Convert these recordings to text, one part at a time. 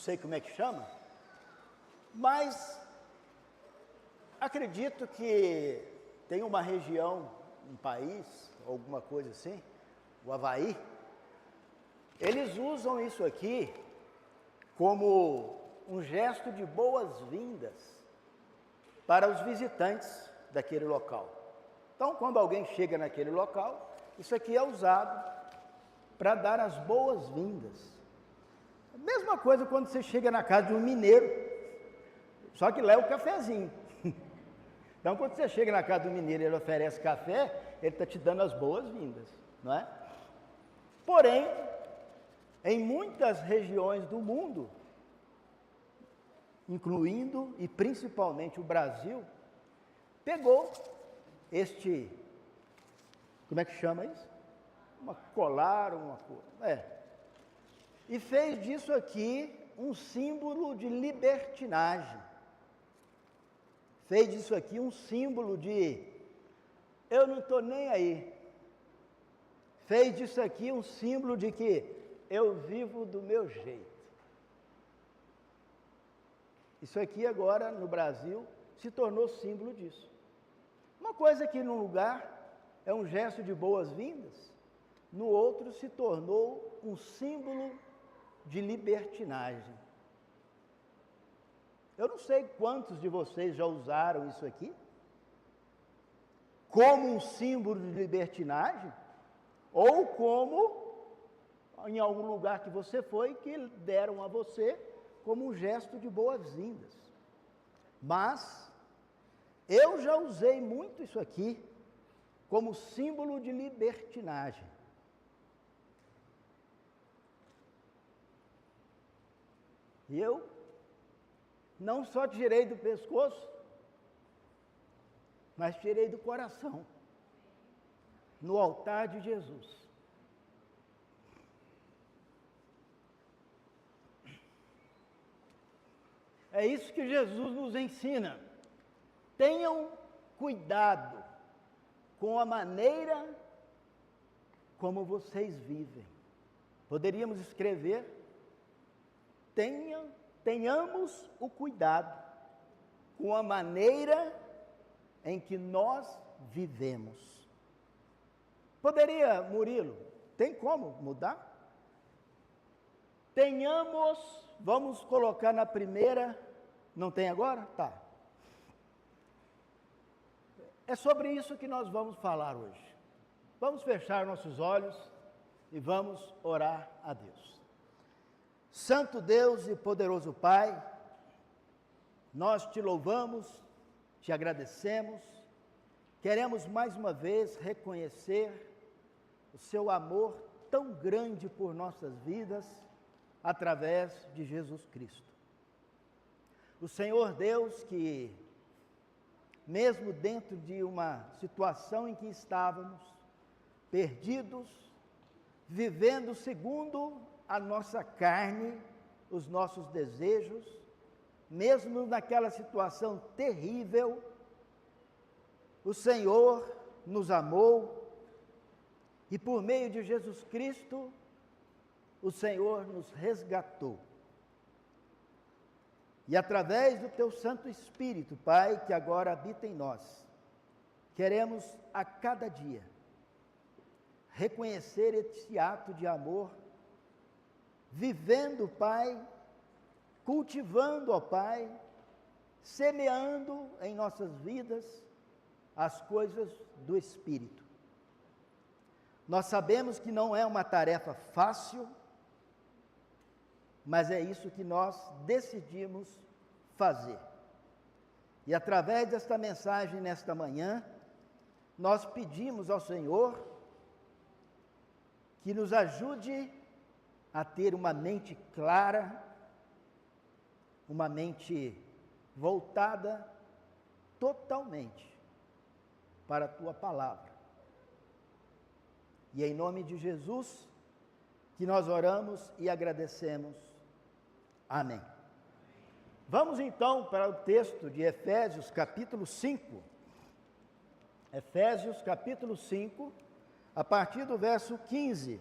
sei como é que chama, mas acredito que tem uma região, um país, alguma coisa assim, o Havaí, eles usam isso aqui como um gesto de boas-vindas para os visitantes daquele local. Então, quando alguém chega naquele local, isso aqui é usado para dar as boas-vindas. A mesma coisa quando você chega na casa de um mineiro, só que lá é o cafezinho. Então, quando você chega na casa do mineiro e ele oferece café, ele está te dando as boas-vindas, não é? Porém, em muitas regiões do mundo, incluindo e principalmente o Brasil, pegou este, como é que chama isso? Uma colar, uma coisa, e fez disso aqui um símbolo de libertinagem. Fez disso aqui um símbolo de eu não estou nem aí. Fez disso aqui um símbolo de que eu vivo do meu jeito. Isso aqui agora no Brasil se tornou símbolo disso. Uma coisa que num lugar é um gesto de boas-vindas, no outro se tornou um símbolo de libertinagem. Eu não sei quantos de vocês já usaram isso aqui como um símbolo de libertinagem ou como em algum lugar que você foi que deram a você como um gesto de boas-vindas. Mas eu já usei muito isso aqui como símbolo de libertinagem. E eu não só tirei do pescoço, mas tirei do coração, no altar de Jesus. É isso que Jesus nos ensina. Tenham cuidado com a maneira como vocês vivem. Poderíamos escrever: tenhamos o cuidado com a maneira em que nós vivemos. Poderia, Murilo, tem como mudar? Vamos colocar na primeira, não tem agora? Tá. É sobre isso que nós vamos falar hoje. Vamos fechar nossos olhos e vamos orar a Deus. Santo Deus e poderoso Pai, nós te louvamos, te agradecemos, queremos mais uma vez reconhecer o seu amor tão grande por nossas vidas, através de Jesus Cristo. O Senhor Deus que, mesmo dentro de uma situação em que estávamos, perdidos, vivendo segundo a nossa carne, os nossos desejos, mesmo naquela situação terrível, o Senhor nos amou e por meio de Jesus Cristo, o Senhor nos resgatou. E através do Teu Santo Espírito, Pai, que agora habita em nós, queremos a cada dia reconhecer esse ato de amor, vivendo, Pai, cultivando, ó Pai, semeando em nossas vidas as coisas do Espírito. Nós sabemos que não é uma tarefa fácil, mas é isso que nós decidimos fazer. E através desta mensagem nesta manhã, nós pedimos ao Senhor que nos ajude a ter uma mente clara, uma mente voltada totalmente para a Tua Palavra. E é em nome de Jesus que nós oramos e agradecemos. Amém. Vamos então para o texto de Efésios capítulo 5. Efésios capítulo 5, a partir do verso 15.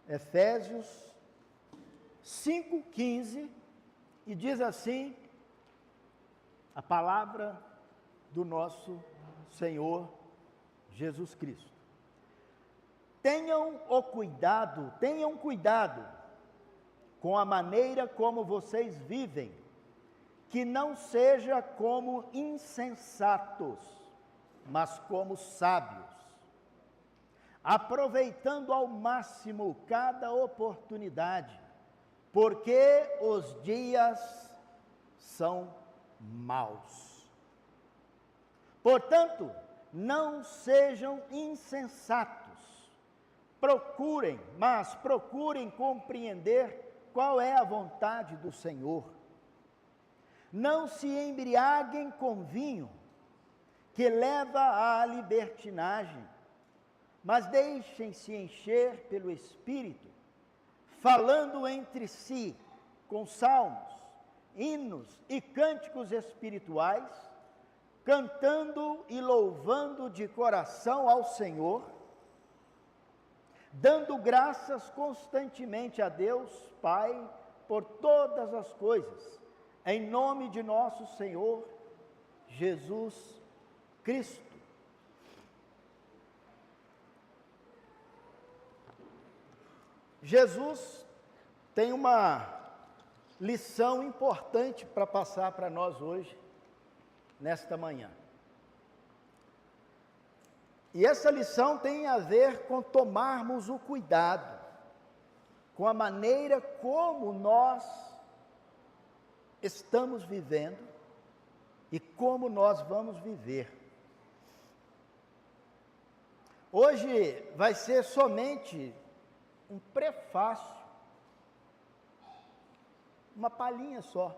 Efésios 5,15, e diz assim a palavra do nosso Senhor Jesus Cristo. Tenham cuidado com a maneira como vocês vivem, que não seja como insensatos, mas como sábios, aproveitando ao máximo cada oportunidade, porque os dias são maus. Portanto, não sejam insensatos, procurem compreender qual é a vontade do Senhor. Não se embriaguem com vinho, que leva à libertinagem, mas deixem-se encher pelo Espírito, falando entre si com salmos, hinos e cânticos espirituais, cantando e louvando de coração ao Senhor, dando graças constantemente a Deus Pai por todas as coisas, em nome de nosso Senhor Jesus Cristo. Jesus tem uma lição importante para passar para nós hoje, nesta manhã. E essa lição tem a ver com tomarmos o cuidado, com a maneira como nós estamos vivendo e como nós vamos viver. Hoje vai ser somente um prefácio, uma palhinha só,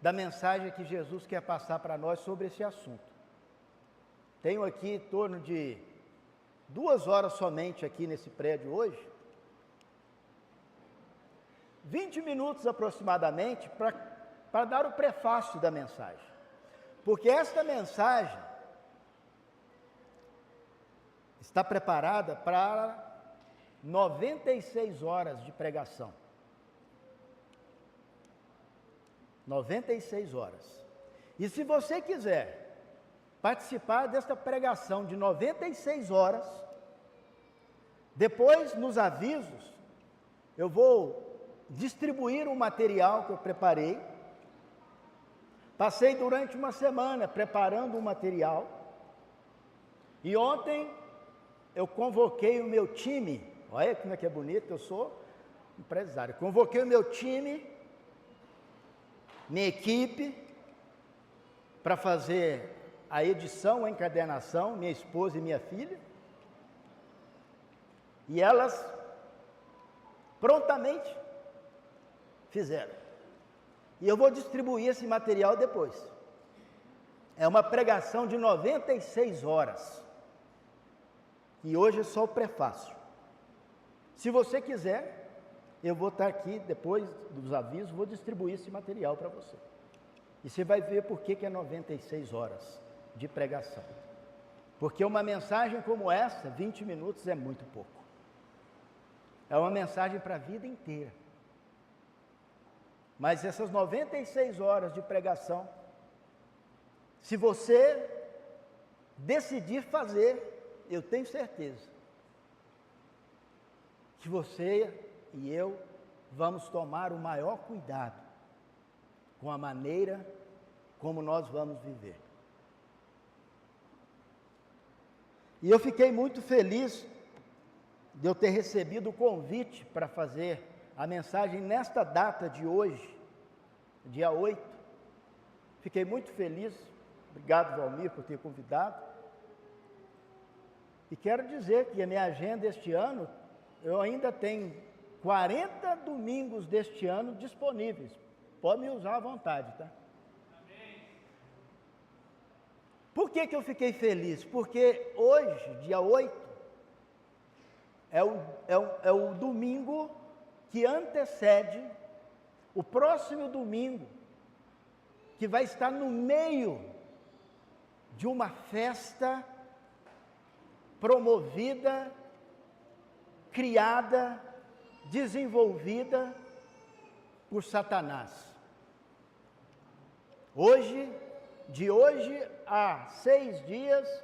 da mensagem que Jesus quer passar para nós sobre esse assunto. Tenho aqui em torno de 2 horas somente aqui nesse prédio hoje, 20 minutos aproximadamente para dar o prefácio da mensagem, porque esta mensagem está preparada para 96 horas de pregação. 96 horas. E se você quiser participar desta pregação de 96 horas, depois nos avisos, eu vou distribuir um material que eu preparei. Passei durante uma semana preparando um material, e ontem eu convoquei o meu time. Olha como é que é bonito, eu sou empresário. Convoquei o meu time, minha equipe, para fazer a edição, a encadernação, minha esposa e minha filha. E elas prontamente fizeram. E eu vou distribuir esse material depois. É uma pregação de 96 horas. E hoje é só o prefácio. Se você quiser, eu vou estar aqui, depois dos avisos, vou distribuir esse material para você. E você vai ver por que é 96 horas de pregação. Porque uma mensagem como essa, 20 minutos é muito pouco. É uma mensagem para a vida inteira. Mas essas 96 horas de pregação, se você decidir fazer, eu tenho certeza que você e eu vamos tomar o maior cuidado com a maneira como nós vamos viver. E eu fiquei muito feliz de eu ter recebido o convite para fazer a mensagem nesta data de hoje, dia 8. Fiquei muito feliz, obrigado Valmir por ter convidado. E quero dizer que a minha agenda este ano, eu ainda tenho 40 domingos deste ano disponíveis. Pode me usar à vontade, tá? Por que eu fiquei feliz? Porque hoje, dia 8, é o domingo que antecede o próximo domingo, que vai estar no meio de uma festa promovida, criada desenvolvida por Satanás. De hoje a 6 dias,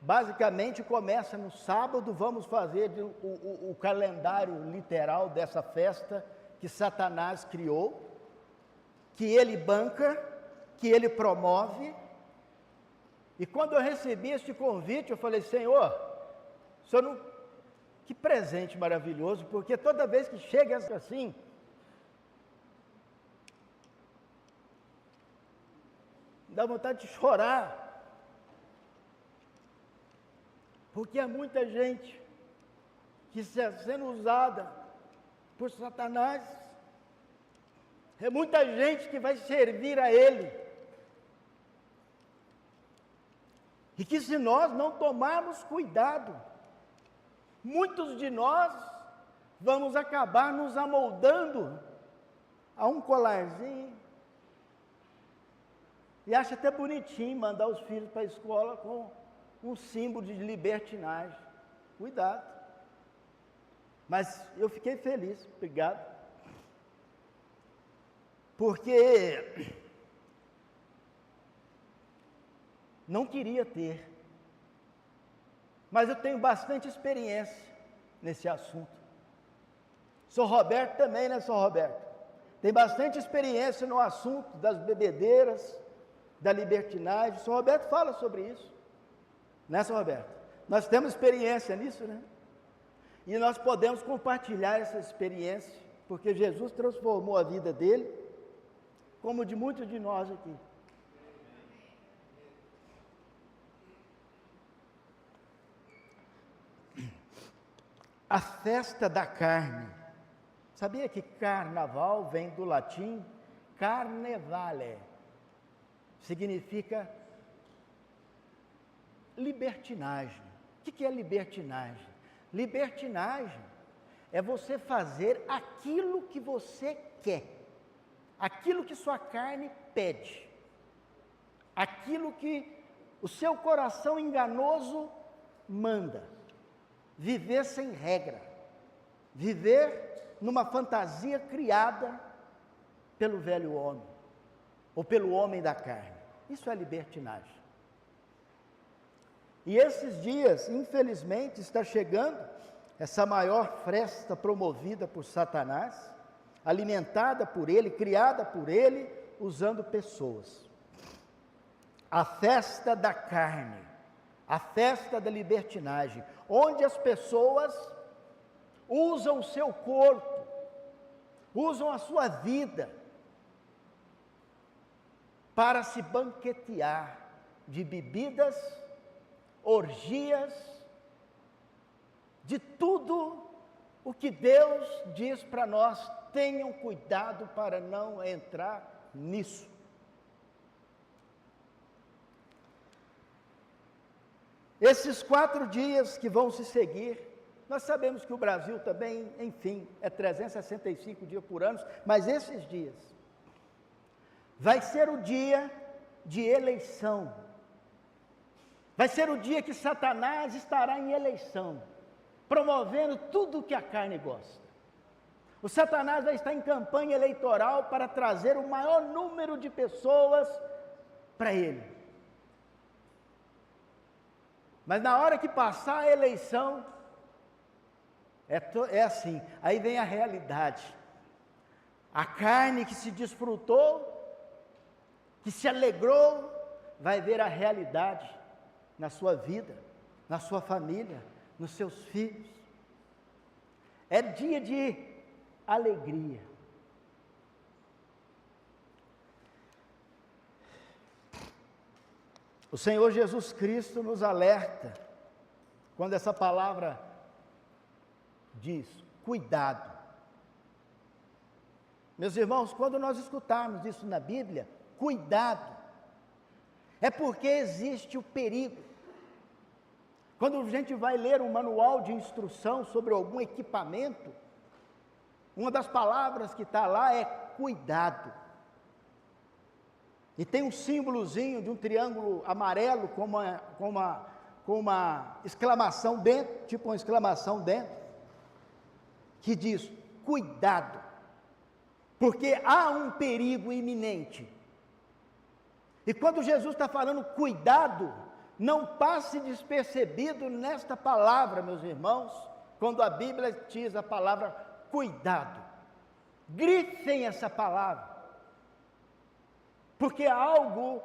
basicamente começa no sábado, vamos fazer o calendário literal dessa festa que Satanás criou, que ele banca, que ele promove. E quando eu recebi este convite, eu falei: Senhor, que presente maravilhoso, porque toda vez que chega assim, dá vontade de chorar, porque é muita gente que está sendo usada por Satanás, é muita gente que vai servir a ele, e que se nós não tomarmos cuidado, muitos de nós vamos acabar nos amoldando a um colarzinho, e acha até bonitinho mandar os filhos para a escola com um símbolo de libertinagem. Cuidado. Mas eu fiquei feliz, obrigado. Porque não queria ter. Mas eu tenho bastante experiência nesse assunto. Sou Roberto também, né, Sou Roberto? Tem bastante experiência no assunto das bebedeiras, da libertinagem. São Roberto fala sobre isso, né, São Roberto? Nós temos experiência nisso, né? E nós podemos compartilhar essa experiência, porque Jesus transformou a vida dele, como de muitos de nós aqui. A festa da carne. Sabia que carnaval vem do latim carnevale? Significa libertinagem. O que é libertinagem? Libertinagem é você fazer aquilo que você quer, aquilo que sua carne pede, aquilo que o seu coração enganoso manda. Viver sem regra, viver numa fantasia criada pelo velho homem, ou pelo homem da carne. Isso é libertinagem. E esses dias, infelizmente, está chegando essa maior festa promovida por Satanás, alimentada por ele, criada por ele, usando pessoas. A festa da carne, a festa da libertinagem, onde as pessoas usam o seu corpo, usam a sua vida, para se banquetear de bebidas, orgias, de tudo o que Deus diz para nós: tenham cuidado para não entrar nisso. Esses 4 dias que vão se seguir, nós sabemos que o Brasil também, enfim, é 365 dias por ano, mas esses dias vai ser o dia de eleição, vai ser o dia que Satanás estará em eleição, promovendo tudo o que a carne gosta. O Satanás vai estar em campanha eleitoral para trazer o maior número de pessoas para ele. Mas na hora que passar a eleição, é assim, aí vem a realidade. A carne que se desfrutou, que se alegrou, vai ver a realidade na sua vida, na sua família, nos seus filhos. É dia de alegria. O Senhor Jesus Cristo nos alerta, quando essa palavra diz: cuidado. Meus irmãos, quando nós escutarmos isso na Bíblia, cuidado, é porque existe o perigo. Quando a gente vai ler um manual de instrução sobre algum equipamento, uma das palavras que está lá é cuidado. E tem um símbolozinho de um triângulo amarelo com uma exclamação dentro, tipo uma exclamação dentro, que diz: cuidado, porque há um perigo iminente. E quando Jesus está falando cuidado, não passe despercebido nesta palavra, meus irmãos, quando a Bíblia diz a palavra cuidado. Grifem essa palavra, porque algo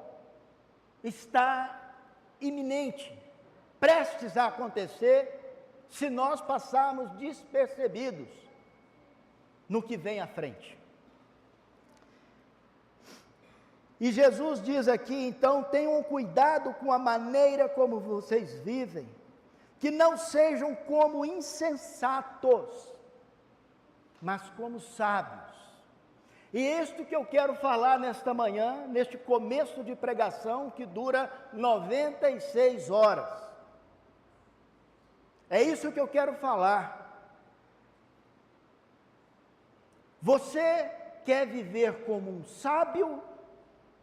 está iminente, prestes a acontecer, se nós passarmos despercebidos no que vem à frente. E Jesus diz aqui, então, tenham cuidado com a maneira como vocês vivem, que não sejam como insensatos, mas como sábios. E isto que eu quero falar nesta manhã, neste começo de pregação, que dura 96 horas. É isso que eu quero falar. Você quer viver como um sábio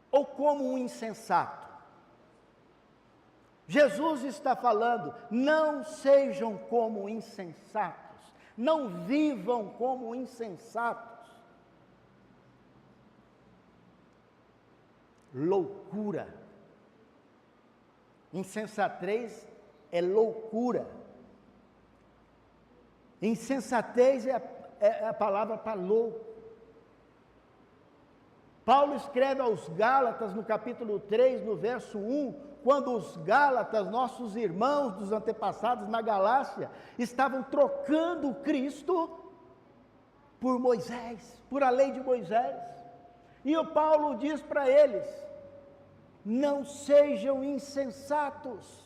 ou como um insensato? Jesus está falando, não sejam como insensatos, não vivam como insensatos. Loucura. Insensatez é loucura. Insensatez é a palavra para louco. Paulo escreve aos Gálatas no capítulo 3, no verso 1, quando os Gálatas, nossos irmãos dos antepassados na Galácia, estavam trocando Cristo por Moisés, por a lei de Moisés. E o Paulo diz para eles: não sejam insensatos,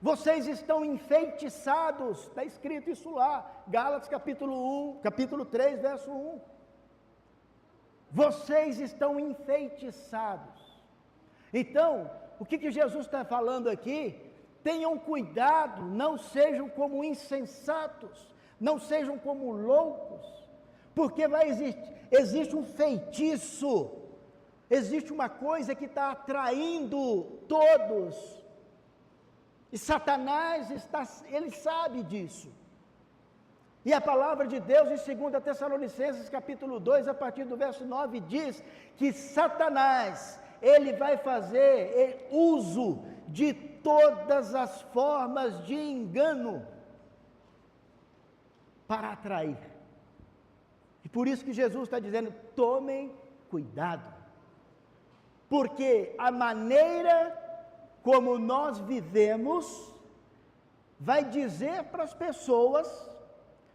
vocês estão enfeitiçados, está escrito isso lá, Gálatas capítulo 3, verso 1. Vocês estão enfeitiçados. Então, o que Jesus está falando aqui? Tenham cuidado, não sejam como insensatos, não sejam como loucos, porque existe um feitiço, existe uma coisa que está atraindo todos, e Satanás ele sabe disso. E a palavra de Deus em 2 Tessalonicenses capítulo 2, a partir do verso 9, diz que Satanás, ele vai fazer uso de todas as formas de engano para atrair. E por isso que Jesus está dizendo, tomem cuidado, porque a maneira como nós vivemos vai dizer para as pessoas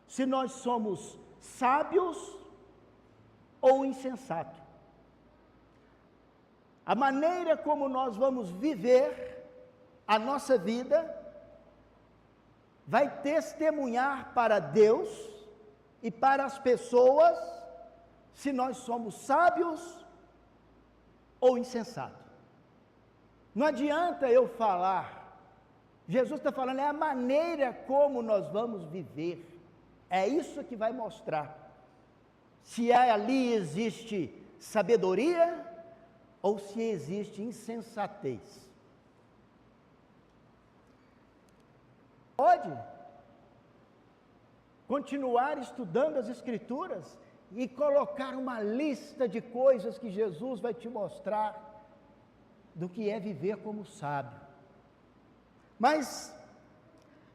se nós somos sábios ou insensatos. A maneira como nós vamos viver a nossa vida vai testemunhar para Deus e para as pessoas se nós somos sábios ou insensatos. Não adianta eu falar, Jesus está falando, é a maneira como nós vamos viver. É isso que vai mostrar se ali existe sabedoria ou se existe insensatez. Pode continuar estudando as Escrituras e colocar uma lista de coisas que Jesus vai te mostrar do que é viver como sábio. Mas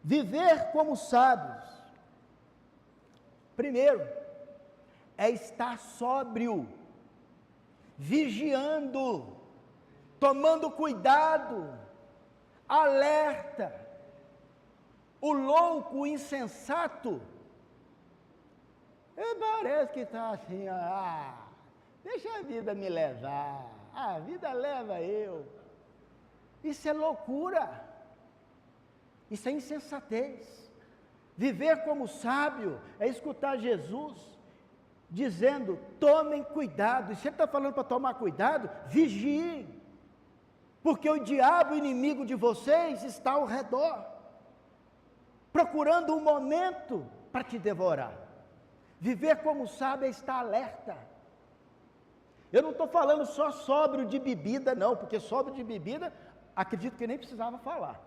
viver como sábios, primeiro, é estar sóbrio, vigiando, tomando cuidado, alerta. O louco, o insensato, parece que está assim, deixa a vida me levar, a vida leva eu. Isso é loucura, isso é insensatez. Viver como sábio é escutar Jesus dizendo, tomem cuidado. E se ele está falando para tomar cuidado, vigiem, porque o diabo, inimigo de vocês, está ao redor, procurando um momento para te devorar. Viver como sábio é estar alerta. Eu não estou falando só sóbrio de bebida, não, porque sóbrio de bebida, acredito que nem precisava falar.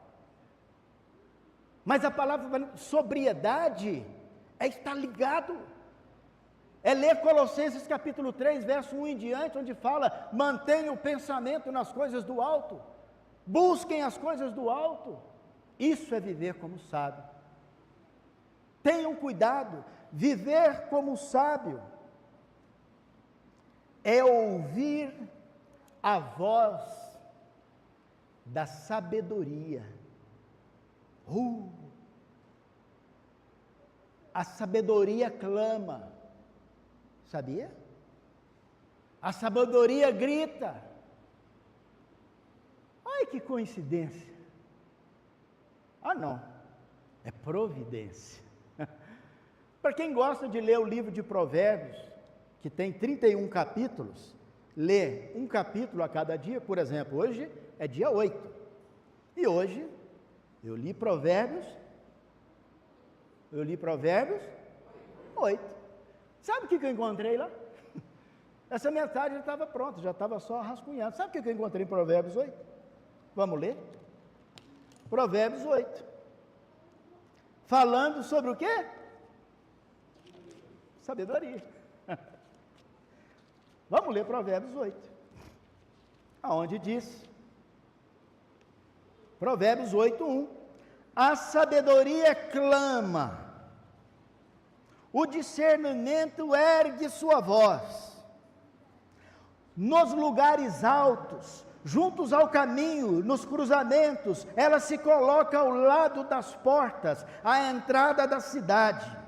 Mas a palavra sobriedade é estar ligado. É ler Colossenses capítulo 3, verso 1 em diante, onde fala: mantenham o pensamento nas coisas do alto, busquem as coisas do alto. Isso é viver como sábio. Tenham cuidado, viver como sábio é ouvir a voz da sabedoria. A sabedoria clama, sabia? A sabedoria grita. Ai, que coincidência. Ah, não, é providência. Para quem gosta de ler o livro de Provérbios, que tem 31 capítulos, lê um capítulo a cada dia. Por exemplo, hoje é dia 8, e hoje eu li Provérbios 8. Sabe o que eu encontrei lá? Essa mensagem já estava pronta, já estava só rascunhando. Sabe o que eu encontrei em Provérbios 8? Vamos ler? Provérbios 8. Falando sobre o quê? Sabedoria. Vamos ler Provérbios 8. Aonde diz? Provérbios 8, 1. A sabedoria clama, o discernimento ergue sua voz. Nos lugares altos, juntos ao caminho, nos cruzamentos, ela se coloca ao lado das portas, à entrada da cidade.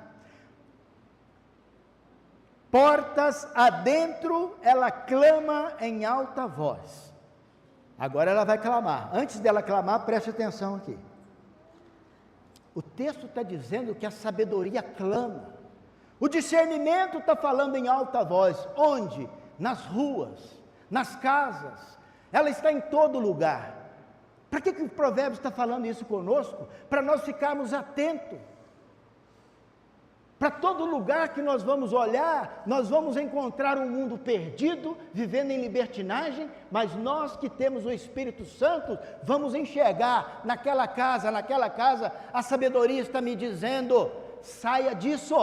Portas adentro, ela clama em alta voz. Agora ela vai clamar. Antes dela clamar, preste atenção aqui. O texto está dizendo que a sabedoria clama. O discernimento está falando em alta voz. Onde? Nas ruas, nas casas. Ela está em todo lugar. Para que o Provérbios está falando isso conosco? Para nós ficarmos atentos. Para todo lugar que nós vamos olhar, nós vamos encontrar um mundo perdido, vivendo em libertinagem, mas nós que temos o Espírito Santo, vamos enxergar naquela casa, a sabedoria está me dizendo: saia disso,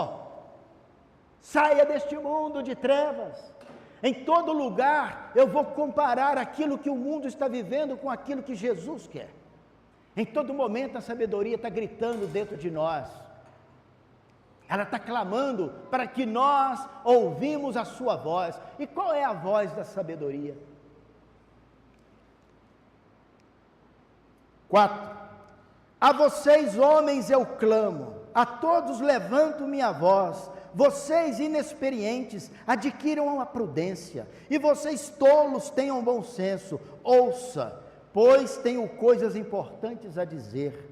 saia deste mundo de trevas. Em todo lugar eu vou comparar aquilo que o mundo está vivendo com aquilo que Jesus quer. Em todo momento a sabedoria está gritando dentro de nós. Ela está clamando para que nós ouvimos a sua voz. E qual é a voz da sabedoria? 4. A vocês, homens, eu clamo, a todos levanto minha voz. Vocês inexperientes, adquiram a prudência, e vocês tolos, tenham bom senso. Ouça, pois tenho coisas importantes a dizer.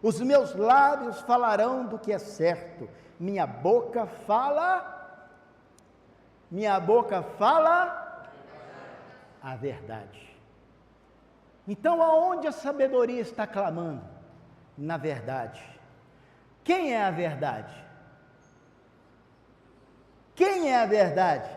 Os meus lábios falarão do que é certo. Minha boca fala a verdade. Então, aonde a sabedoria está clamando? Na verdade. Quem é a verdade? Quem é a verdade?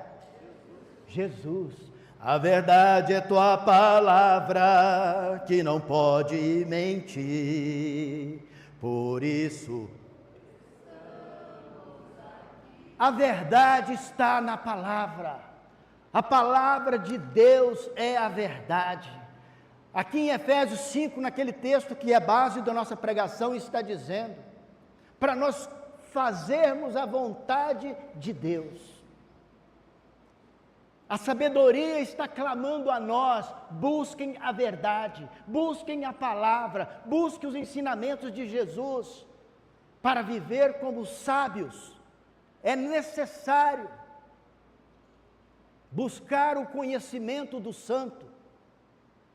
Jesus. A verdade é tua palavra, que não pode mentir. Por isso, a verdade está na palavra. A palavra de Deus é a verdade. Aqui em Efésios 5, naquele texto que é base da nossa pregação, está dizendo para nós fazermos a vontade de Deus. A sabedoria está clamando a nós: busquem a verdade, busquem a palavra, busquem os ensinamentos de Jesus, para viver como sábios. É necessário buscar o conhecimento do santo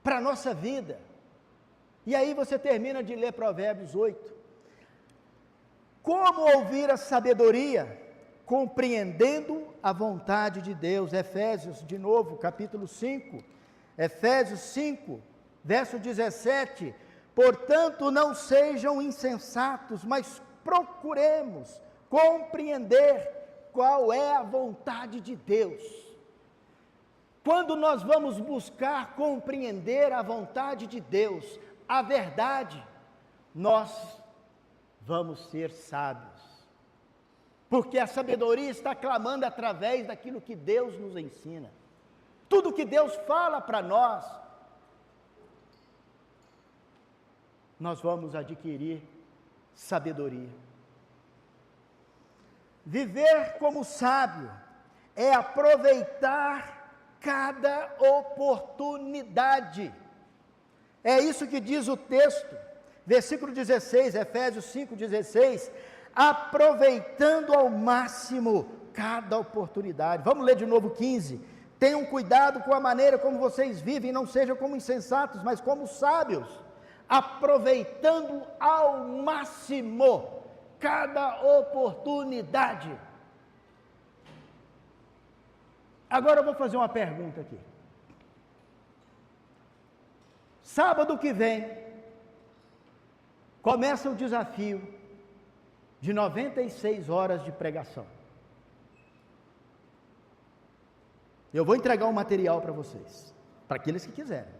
para a nossa vida. E aí você termina de ler Provérbios 8. Como ouvir a sabedoria? Compreendendo a vontade de Deus. Efésios, de novo, capítulo 5. Efésios 5, verso 17. Portanto, não sejam insensatos, mas procuremos compreender qual é a vontade de Deus. Quando nós vamos buscar compreender a vontade de Deus, a verdade, nós vamos ser sábios. porque a sabedoria está clamando através daquilo que Deus nos ensina. Tudo que Deus fala para nós, nós vamos adquirir sabedoria. Viver como sábio é aproveitar cada oportunidade. É isso que diz o texto, versículo 16, Efésios 5,16, aproveitando ao máximo cada oportunidade. Vamos ler de novo 15. Tenham cuidado com a maneira como vocês vivem, não sejam como insensatos, mas como sábios, aproveitando ao máximo cada oportunidade. Agora eu vou fazer uma pergunta aqui. Sábado que vem, começa o desafio de 96 horas de pregação. Eu vou entregar um material para vocês, para aqueles que quiserem.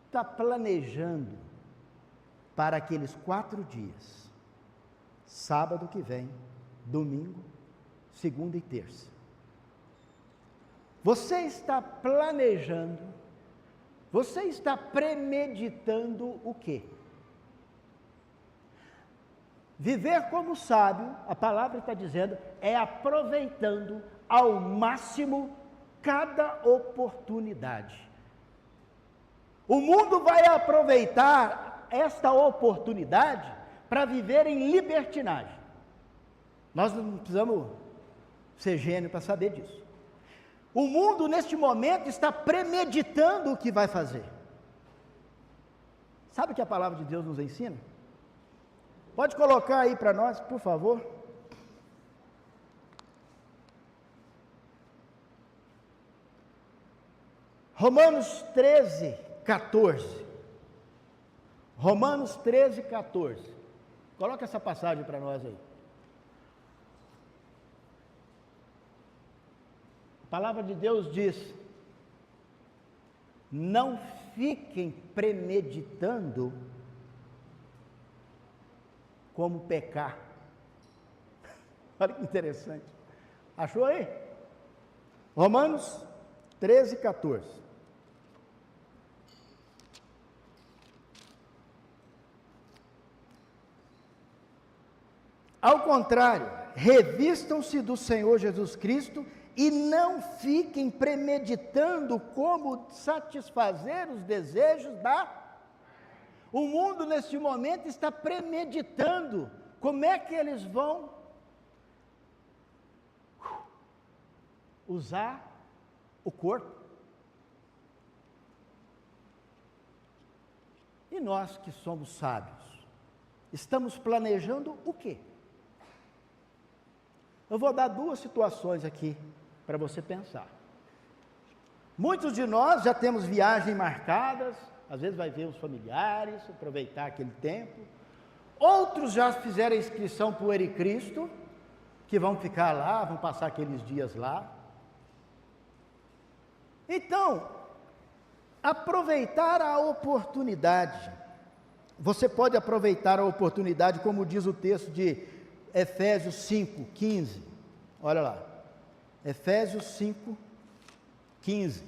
Está planejando para aqueles 4 dias, sábado que vem, domingo, segunda e terça. Você está planejando, você está premeditando o quê? Viver como sábio, a palavra está dizendo, é aproveitando ao máximo cada oportunidade. O mundo vai aproveitar esta oportunidade para viver em libertinagem. Nós não precisamos ser gênio para saber disso. O mundo, neste momento, está premeditando o que vai fazer. Sabe o que a palavra de Deus nos ensina? Pode colocar aí para nós, por favor. Romanos 13, 14. Romanos 13, 14. Coloca essa passagem para nós aí. A palavra de Deus diz: não fiquem premeditando como pecar. Olha que interessante. Achou aí? Romanos 13, 14. Ao contrário, revistam-se do Senhor Jesus Cristo e não fiquem premeditando como satisfazer os desejos da... O mundo neste momento está premeditando como é que eles vão usar o corpo. E nós que somos sábios, estamos planejando o quê? Eu vou dar 2 situações aqui para você pensar. Muitos de nós já temos viagens marcadas, às vezes vai ver os familiares, aproveitar aquele tempo. Outros já fizeram a inscrição para o Ericristo, que vão ficar lá, vão passar aqueles dias lá. Então, aproveitar a oportunidade. Você pode aproveitar a oportunidade, como diz o texto de Efésios 5, 15. Olha lá. Efésios 5, 15.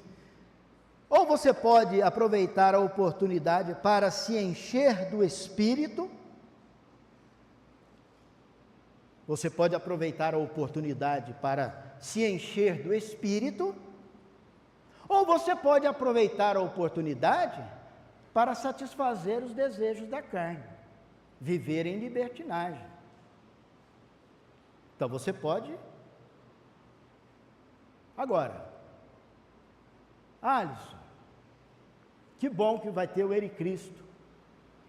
Ou você pode aproveitar a oportunidade para se encher do Espírito. Você pode aproveitar a oportunidade para se encher do Espírito. Ou você pode aproveitar a oportunidade para satisfazer os desejos da carne, viver em libertinagem. Então você pode. Agora, Alisson, que bom que vai ter o Ericristo,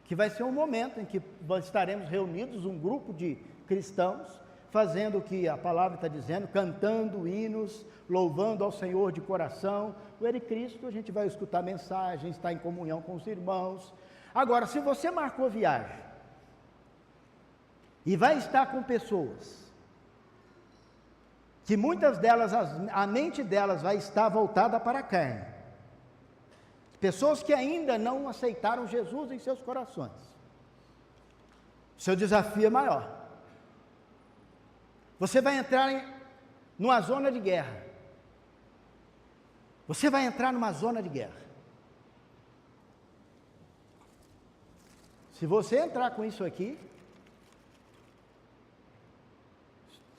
que vai ser um momento em que estaremos reunidos, um grupo de cristãos, fazendo o que a palavra está dizendo, cantando hinos, louvando ao Senhor de coração. O Ericristo, a gente vai escutar mensagem, estar em comunhão com os irmãos. Agora, se você marcou viagem, e vai estar com pessoas, que muitas delas, a mente delas vai estar voltada para a carne, pessoas que ainda não aceitaram Jesus em seus corações, seu desafio é maior. Você vai entrar numa zona de guerra. Você vai entrar numa zona de guerra. Se você entrar com isso aqui,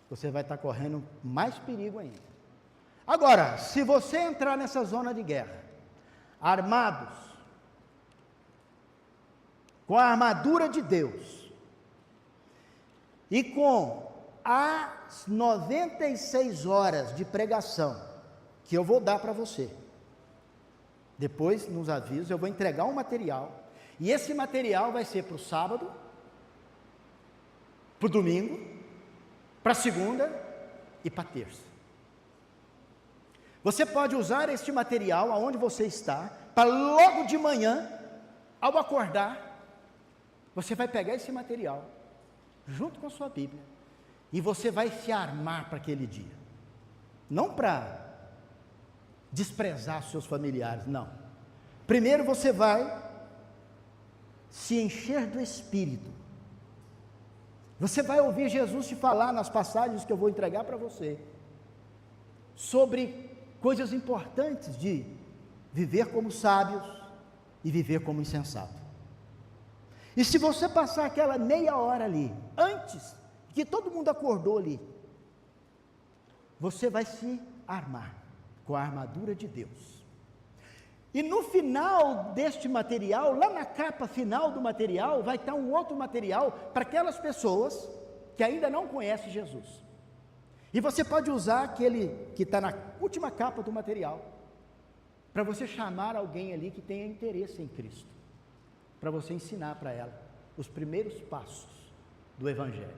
você vai estar correndo mais perigo ainda. Agora, se você entrar nessa zona de guerra, armados, com a armadura de Deus, e com as 96 horas de pregação, que eu vou dar para você, depois, nos avisos, eu vou entregar um material, e esse material vai ser para o sábado, para o domingo, para a segunda e para a terça. Você pode usar este material aonde você está, para logo de manhã, ao acordar, você vai pegar esse material, junto com a sua Bíblia, e você vai se armar para aquele dia. Não para desprezar seus familiares, não. Primeiro você vai se encher do Espírito. Você vai ouvir Jesus te falar nas passagens que eu vou entregar para você, sobre coisas importantes de viver como sábios e viver como insensato. E se você passar aquela meia hora ali, antes que todo mundo acordou ali, você vai se armar com a armadura de Deus. E no final deste material, lá na capa final do material, vai estar um outro material para aquelas pessoas que ainda não conhecem Jesus. E você pode usar aquele que está na última capa do material, para você chamar alguém ali que tenha interesse em Cristo, para você ensinar para ela os primeiros passos do Evangelho.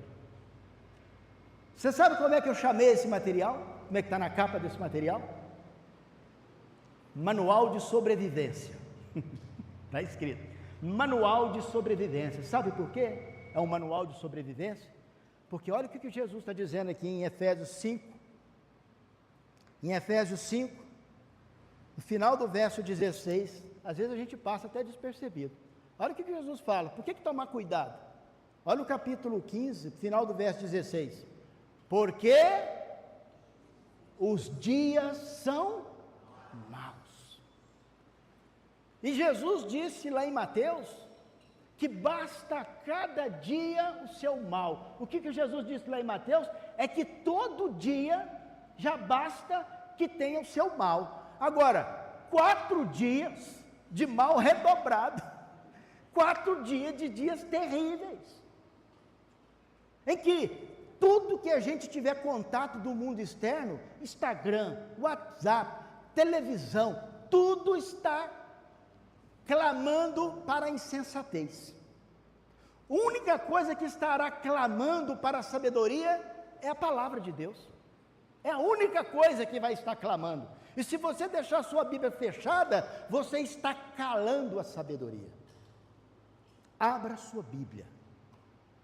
Você sabe como é que eu chamei esse material? Como é que está na capa desse material? Manual de sobrevivência. Está escrito, manual de sobrevivência. Sabe por quê? É um manual de sobrevivência? Porque olha o que Jesus está dizendo aqui em Efésios 5. Em Efésios 5, no final do verso 16, às vezes a gente passa até despercebido. Olha o que Jesus fala. Por que tomar cuidado? Olha o capítulo 15, final do verso 16. Porque os dias são maus. E Jesus disse lá em Mateus que basta a cada dia o seu mal. O que Jesus disse lá em Mateus é que todo dia já basta que tenha o seu mal. Agora, 4 dias de mal redobrado, 4 dias de dias terríveis, em que tudo que a gente tiver contato do mundo externo, Instagram, WhatsApp, televisão, tudo está clamando para a insensatez. A única coisa que estará clamando para a sabedoria é a palavra de Deus. É a única coisa que vai estar clamando. E se você deixar a sua Bíblia fechada, você está calando a sabedoria. Abra a sua Bíblia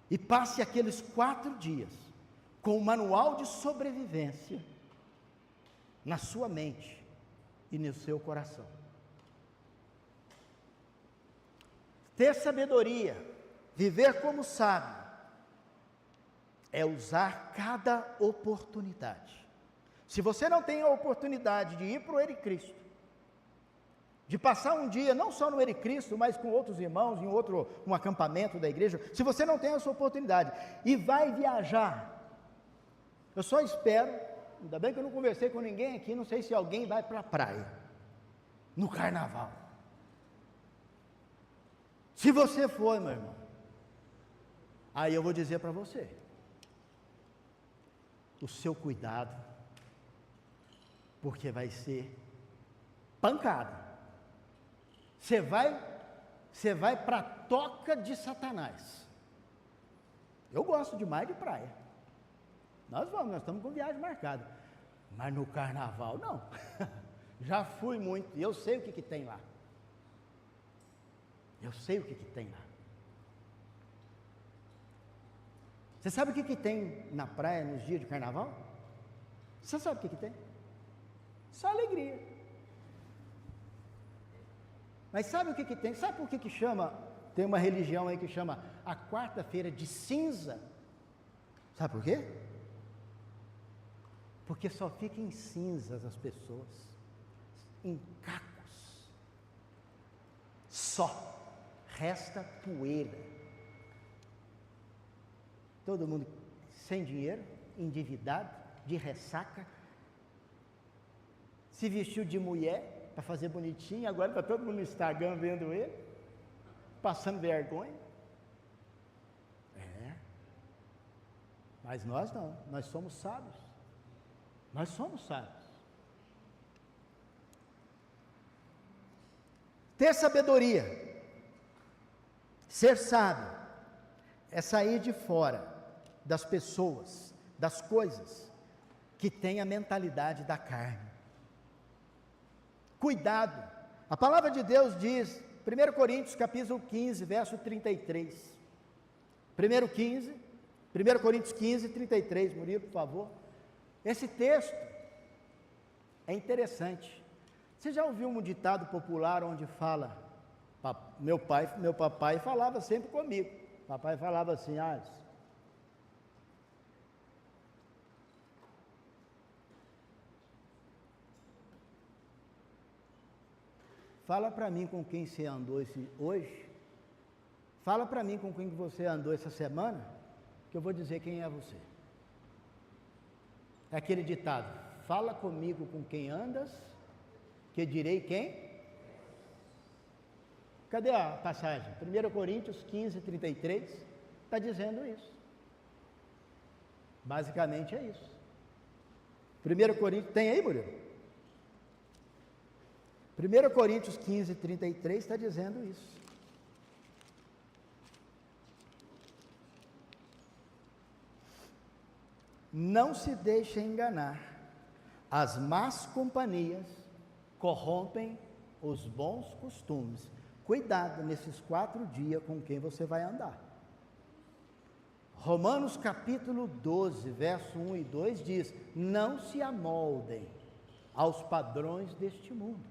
e passe aqueles 4 dias com o manual de sobrevivência na sua mente e no seu coração. Ter sabedoria, viver como sábio, é usar cada oportunidade. Se você não tem a oportunidade de ir para o Ericristo, de passar um dia, não só no Ericristo, mas com outros irmãos, em um acampamento da igreja, se você não tem essa oportunidade, e vai viajar, eu só espero, ainda bem que eu não conversei com ninguém aqui, não sei se alguém vai para a praia, no carnaval. Se você for, meu irmão, aí eu vou dizer para você, o seu cuidado, porque vai ser pancada. Você vai para a toca de Satanás. Eu gosto demais de praia. Nós estamos com viagem marcada. Mas no carnaval, não. Já fui muito, e eu sei o que tem lá. Eu sei o que tem lá. Você sabe o que tem na praia nos dias de carnaval? Você sabe o que tem? Só alegria. Mas sabe o que tem? Sabe por que chama? Tem uma religião aí que chama a quarta-feira de cinza. Sabe por quê? Porque só fica em cinzas as pessoas, em cacos. Só resta poeira. Todo mundo sem dinheiro, endividado, de ressaca, se vestiu de mulher para fazer bonitinho, agora está todo mundo no Instagram vendo ele, passando vergonha. Mas nós não, nós somos sábios. Nós somos sábios. Ter sabedoria, ser sábio, é sair de fora das pessoas, das coisas que têm a mentalidade da carne. Cuidado, a palavra de Deus diz, 1 Coríntios capítulo 15, verso 33. 1 Coríntios 15, 33, Murilo, por favor. Esse texto é interessante. Você já ouviu um ditado popular onde fala, meu papai falava sempre comigo, papai falava assim, fala para mim com quem você andou hoje, fala para mim com quem você andou essa semana, que eu vou dizer quem é você. É aquele ditado, fala comigo com quem andas, que direi quem? Cadê a passagem? 1 Coríntios 15, 33, está dizendo isso. Basicamente é isso. 1 Coríntios, tem aí, Murilo? 1 Coríntios 15, 33 está dizendo isso. Não se deixe enganar, as más companhias corrompem os bons costumes. Cuidado nesses 4 dias com quem você vai andar. Romanos capítulo 12, verso 1 e 2 diz, não se amoldem aos padrões deste mundo.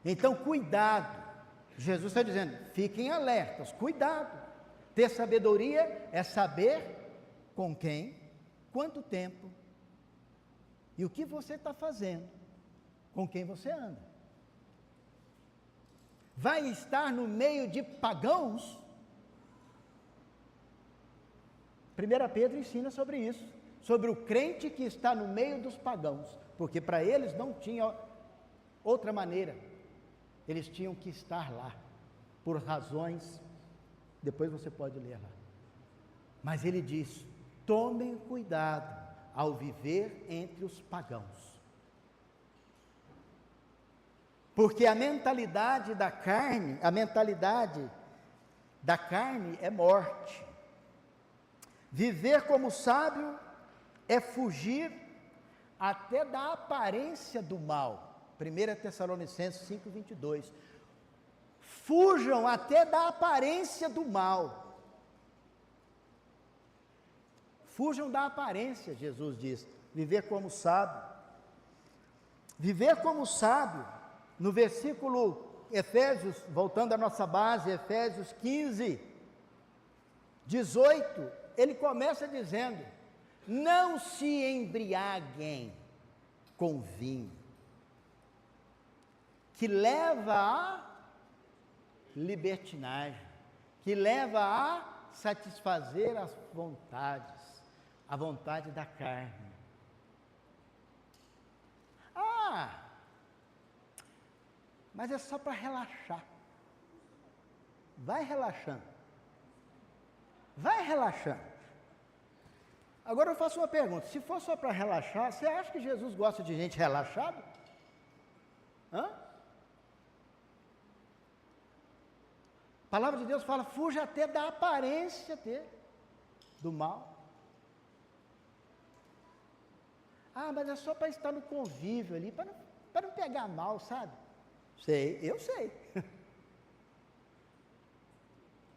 Então cuidado, Jesus está dizendo, fiquem alertas, cuidado. Ter sabedoria é saber com quem, quanto tempo e o que você está fazendo, com quem você anda. Vai estar no meio de pagãos? 1 Pedro ensina sobre isso, sobre o crente que está no meio dos pagãos, porque para eles não tinha outra maneira, eles tinham que estar lá, por razões, depois você pode ler lá, mas ele diz, tomem cuidado ao viver entre os pagãos, porque a mentalidade da carne é morte. Viver como sábio é fugir até da aparência do mal. 1 Tessalonicenses 5:22. Fujam até da aparência do mal. Fujam da aparência, Jesus diz. Viver como sábio. Viver como sábio, no versículo Efésios, voltando à nossa base, Efésios 15, 18, ele começa dizendo, não se embriaguem com vinho, que leva a libertinagem, que leva a satisfazer as vontades, a vontade da carne. Mas é só para relaxar. Vai relaxando. Vai relaxando. Agora eu faço uma pergunta, se for só para relaxar, você acha que Jesus gosta de gente relaxada? A palavra de Deus fala, fuja até da aparência do mal. Mas é só para estar no convívio ali, para não pegar mal, sabe? Sei, eu sei.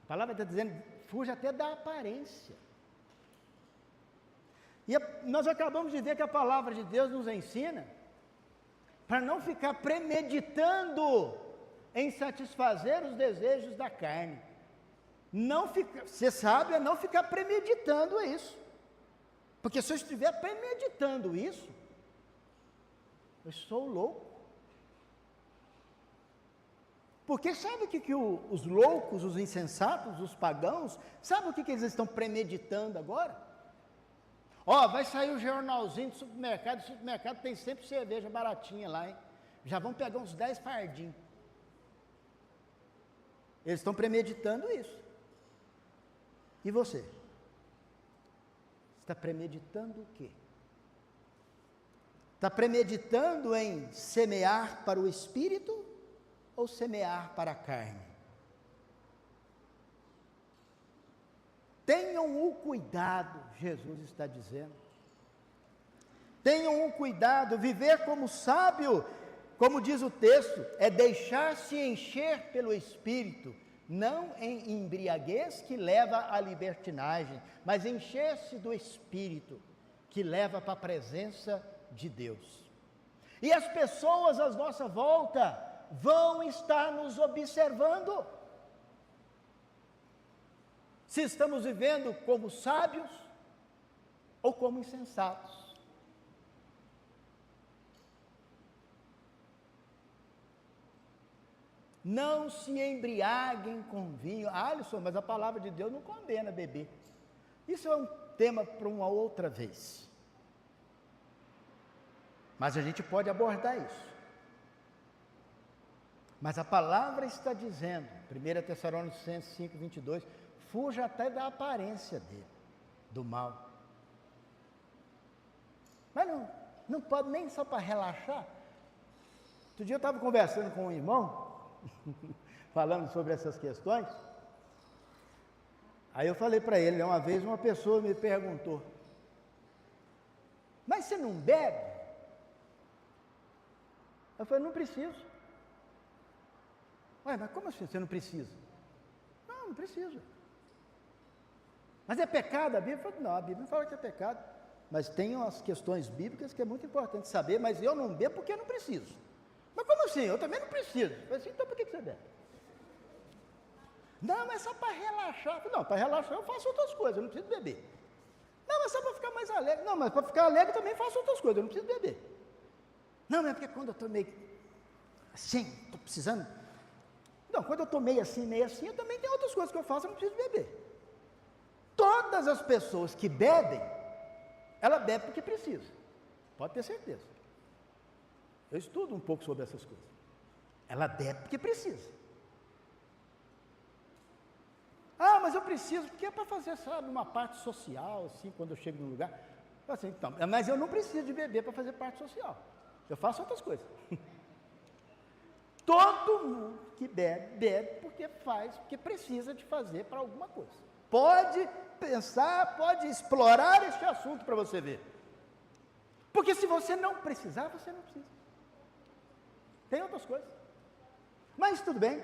A palavra está dizendo, fuja até da aparência. E nós acabamos de ver que a palavra de Deus nos ensina para não ficar premeditando em satisfazer os desejos da carne. Ser sábio é não ficar premeditando isso. Porque se eu estiver premeditando isso, eu sou louco. Porque sabe o que os loucos, os insensatos, os pagãos, sabe o que eles estão premeditando agora? Vai sair o jornalzinho do supermercado, o supermercado tem sempre cerveja baratinha lá, hein? Já vão pegar uns 10 fardinhos. Eles estão premeditando isso. E você? Está premeditando o quê? Está premeditando em semear para o Espírito ou semear para a carne? Tenham o cuidado, Jesus está dizendo. Tenham o cuidado, viver como sábio, como diz o texto, é deixar-se encher pelo Espírito, não em embriaguez que leva à libertinagem, mas encher-se do Espírito, que leva para a presença de Deus. E as pessoas à nossa volta vão estar nos observando. Se estamos vivendo como sábios ou como insensatos. Não se embriaguem com vinho. Alisson, mas a palavra de Deus não condena beber. Isso é um tema para uma outra vez. Mas a gente pode abordar isso. Mas a palavra está dizendo, 1 Tessalonicenses 5, 22, fuja até da aparência dele, do mal. Mas não pode nem só para relaxar. Outro dia eu estava conversando com um irmão, falando sobre essas questões. Aí eu falei para ele, uma vez uma pessoa me perguntou, mas você não bebe? Eu falei, não preciso. Ué, mas como assim você não precisa? Não preciso. Mas é pecado a Bíblia? Eu falei, não, a Bíblia não fala que é pecado, mas tem umas questões bíblicas que é muito importante saber, mas eu não bebo porque eu não preciso. Mas como assim? Eu também não preciso. Eu falei assim, então por que você bebe? Não, mas só para relaxar. Não, para relaxar eu faço outras coisas, eu não preciso beber. Não, mas só para ficar mais alegre. Não, mas para ficar alegre eu também faço outras coisas, eu não preciso beber. Não, mas é porque quando eu estou meio assim, estou precisando. Não, quando eu estou meio assim, eu também tenho outras coisas que eu faço, eu não preciso beber. Todas as pessoas que bebem, ela bebe porque precisa. Pode ter certeza. Eu estudo um pouco sobre essas coisas. Ela bebe porque precisa. Ah, mas eu preciso, porque é para fazer, sabe, uma parte social, assim, quando eu chego num lugar. Assim, então, mas eu não preciso de beber para fazer parte social. Eu faço outras coisas. Todo mundo que bebe porque precisa de fazer para alguma coisa. Pode pensar, pode explorar este assunto para você ver. Porque se você não precisar, você não precisa. Tem outras coisas. Mas tudo bem,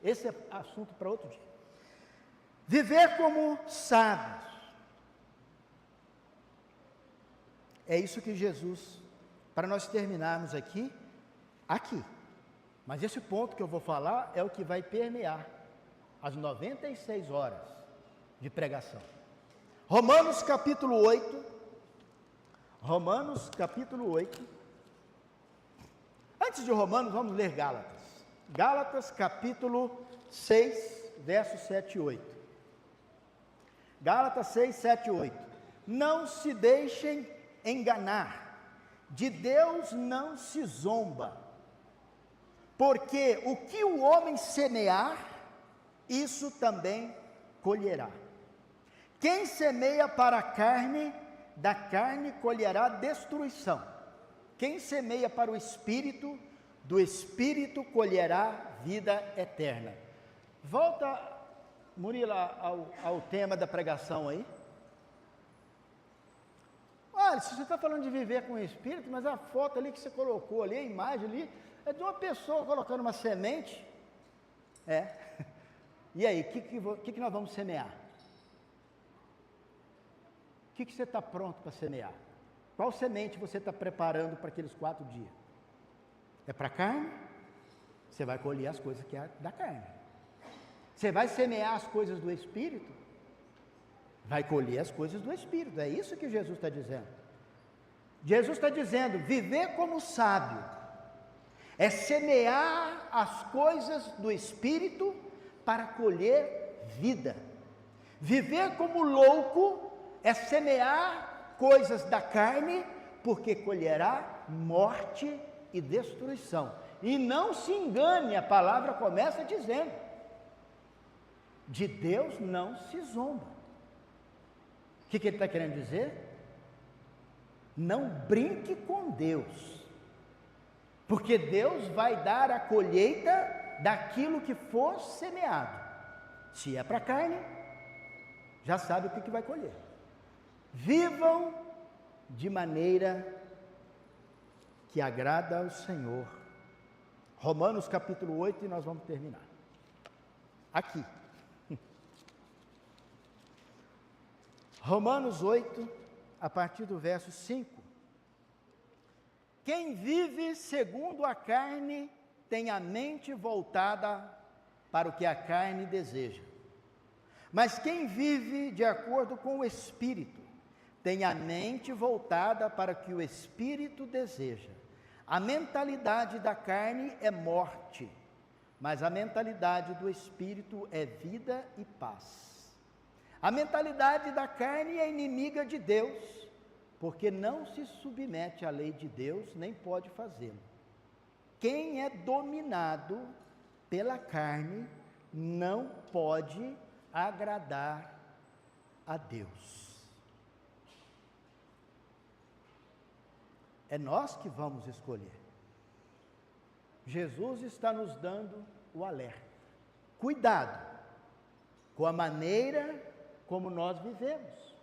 esse é assunto para outro dia. Viver como sábios. É isso que Jesus, para nós terminarmos aqui. Mas esse ponto que eu vou falar é o que vai permear as 96 horas de pregação. Romanos capítulo 8. Antes de Romanos, vamos ler Gálatas. Gálatas capítulo 6, versos 7 e 8. Gálatas 6, 7 e 8. Não se deixem enganar, de Deus não se zomba, porque o que o homem semear, isso também colherá. Quem semeia para a carne, da carne colherá destruição. Quem semeia para o Espírito, do Espírito colherá vida eterna. Volta, Murila, ao tema da pregação aí. Olha, se você está falando de viver com o Espírito, mas a foto ali que você colocou ali, a imagem ali, é de uma pessoa colocando uma semente. E aí, o que nós vamos semear? O que você está pronto para semear? Qual semente você está preparando para aqueles 4 dias? É para a carne? Você vai colher as coisas que é da carne. Você vai semear as coisas do Espírito, vai colher as coisas do Espírito. É isso que Jesus está dizendo. Jesus está dizendo, viver como sábio é semear as coisas do Espírito para colher vida. Viver como louco é semear coisas da carne, porque colherá morte e destruição. E não se engane, a palavra começa dizendo, de Deus não se zomba. O que ele está querendo dizer? Não brinque com Deus, porque Deus vai dar a colheita daquilo que for semeado. Se é para a carne, já sabe o que vai colher. Vivam de maneira que agrada ao Senhor. Romanos capítulo 8, e nós vamos terminar. Aqui. Romanos 8, a partir do verso 5. Quem vive segundo a carne tem a mente voltada para o que a carne deseja. Mas quem vive de acordo com o Espírito tem a mente voltada para o que o Espírito deseja. A mentalidade da carne é morte, mas a mentalidade do Espírito é vida e paz. A mentalidade da carne é inimiga de Deus, porque não se submete à lei de Deus, nem pode fazê-lo. Quem é dominado pela carne não pode agradar a Deus. É nós que vamos escolher. Jesus está nos dando o alerta. Cuidado com a maneira como nós vivemos.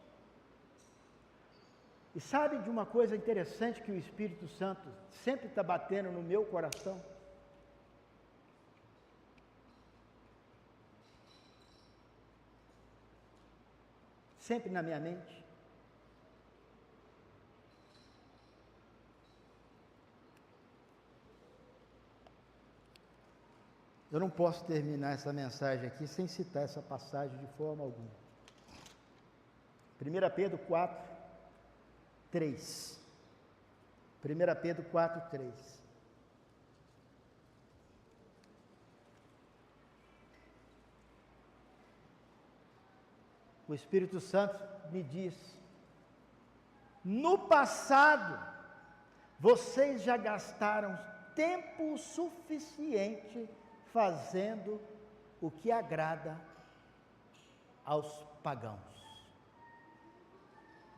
E sabe de uma coisa interessante que o Espírito Santo sempre está batendo no meu coração? Sempre na minha mente. Eu não posso terminar essa mensagem aqui sem citar essa passagem de forma alguma. 1 Pedro 4, 3. 1 Pedro 4, 3. O Espírito Santo me diz: no passado, vocês já gastaram tempo suficiente fazendo o que agrada aos pagãos.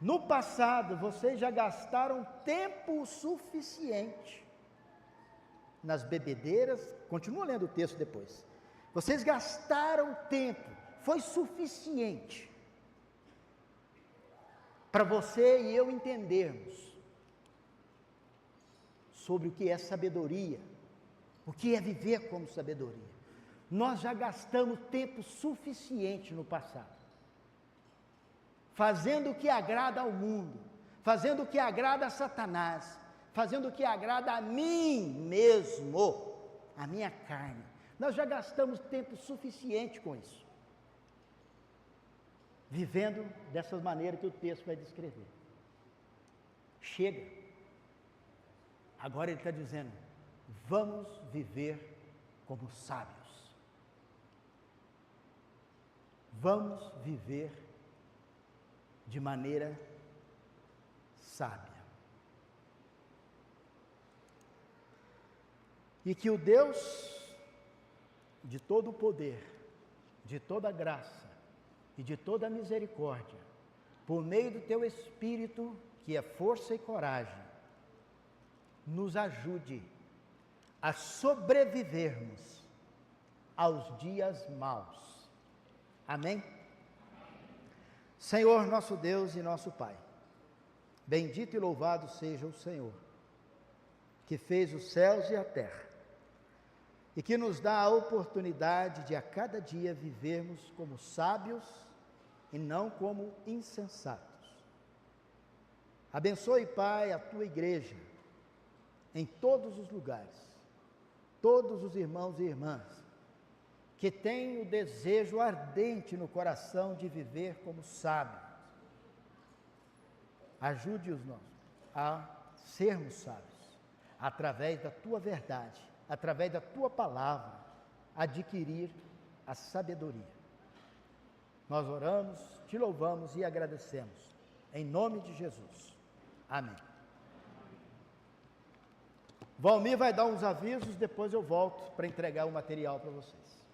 No passado, vocês já gastaram tempo suficiente nas bebedeiras, continua lendo o texto depois. Vocês gastaram tempo, foi suficiente para você e eu entendermos sobre o que é sabedoria, o que é viver como sabedoria. Nós já gastamos tempo suficiente no passado, fazendo o que agrada ao mundo, fazendo o que agrada a Satanás, fazendo o que agrada a mim mesmo, a minha carne. Nós já gastamos tempo suficiente com isso, vivendo dessa maneira que o texto vai descrever. Chega. Agora ele está dizendo: vamos viver como sábios. Vamos viver de maneira sábia. E que o Deus de todo o poder, de toda a graça e de toda a misericórdia, por meio do teu Espírito, que é força e coragem, nos ajude a sobrevivermos aos dias maus. Amém? Senhor, nosso Deus e nosso Pai, bendito e louvado seja o Senhor, que fez os céus e a terra, e que nos dá a oportunidade de a cada dia vivermos como sábios e não como insensatos. Abençoe, Pai, a tua igreja, em todos os lugares, todos os irmãos e irmãs, que têm o desejo ardente no coração de viver como sábios. Ajude-os a sermos sábios, através da tua verdade, através da tua palavra, adquirir a sabedoria. Nós oramos, te louvamos e agradecemos, em nome de Jesus. Amém. Valmir vai dar uns avisos, depois eu volto para entregar o material para vocês.